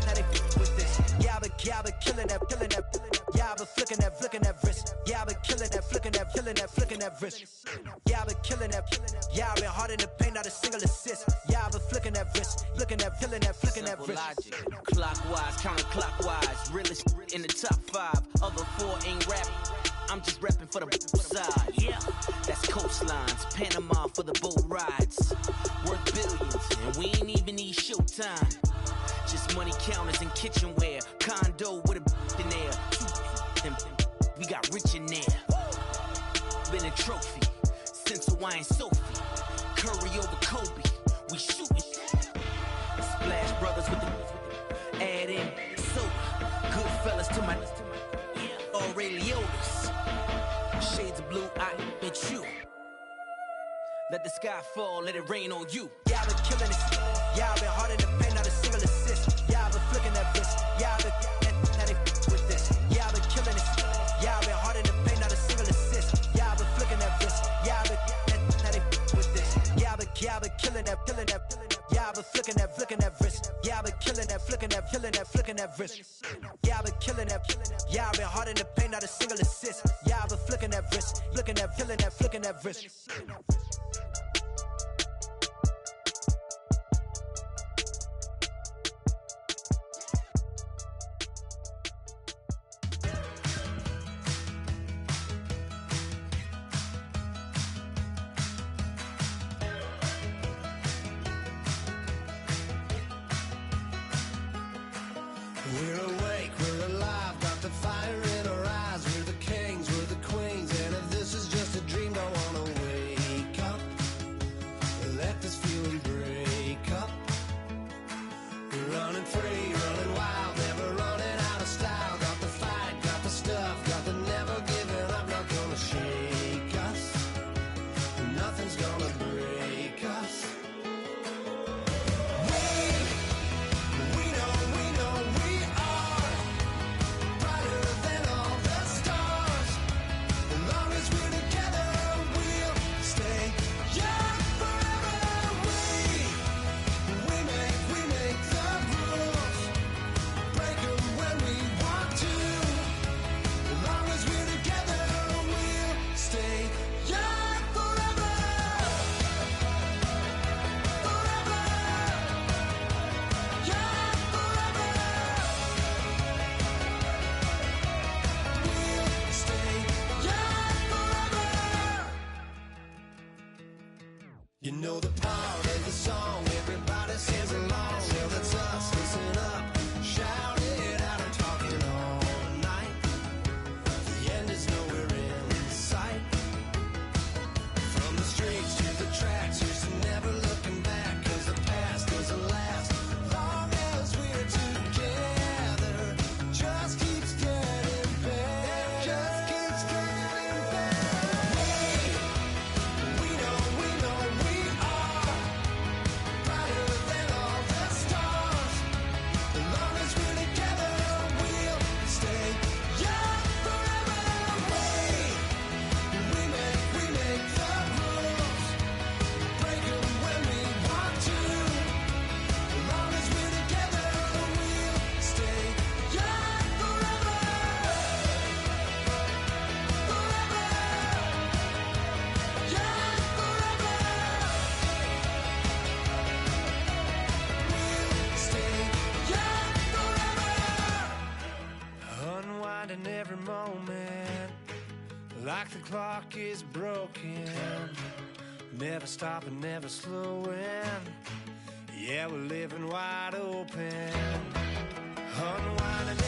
now they with this. Yeah, I've been killing that, killing that. Yeah, I've been flicking that wrist. Yeah, I've been killing that, flicking that, flicking that wrist. Yeah, I've been killing that. Yeah, I've been hard in the paint, not a single assist. Yeah, I've been flicking that wrist, flicking that, flicking that wrist. Logic. Clockwise, counterclockwise. Realest in the top 5. Other 4 ain't rapping. I'm just repping for the side. Yeah, that's coastlines. Panama for the boat rides. Worth billions, and we ain't even need showtime. Just money counters and kitchenware. Condo with a in there. We got rich in there. Been a trophy since Hawaiian Sophie. Curry over Kobe. We shooting. Splash Brothers with the add in soda. Good fellas to my Aureliotis. Shades of blue, I bet you. Let the sky fall, let it rain on you. Yeah, I've been killing it. Yeah, I've been hard in the paint, not a single assist. Yeah, I've been flicking that wrist. Yeah, I've been now they with this. Yeah, I've been killing it. Yeah, I've been hard in the paint, not a single assist. Yeah, I've been flicking that wrist. Yeah, I've been now they with this. Yeah, I've been killing that, killing that. Yeah, I've been flicking that wrist. Yeah, I've been killing that, flicking that, flicking that wrist. Yeah, I've been killing that. Yeah, I've been hard in the paint, not a single assist. Yeah, I've been flicking that wrist, flicking that, flicking that wrist. We're awake, we're alive, got the fire in our eyes. We're the kings, we're the queens, and if this is just a dream, don't wanna wake up. Let this feeling break up. We're running free, running wild, never running out of style. Got the fight, got the stuff, got the never giving up. Not gonna shake us, nothing's gonna break us. We know we are like the clock is broken. Never stopping, never slowing. Yeah, we're living wide open. Unwinding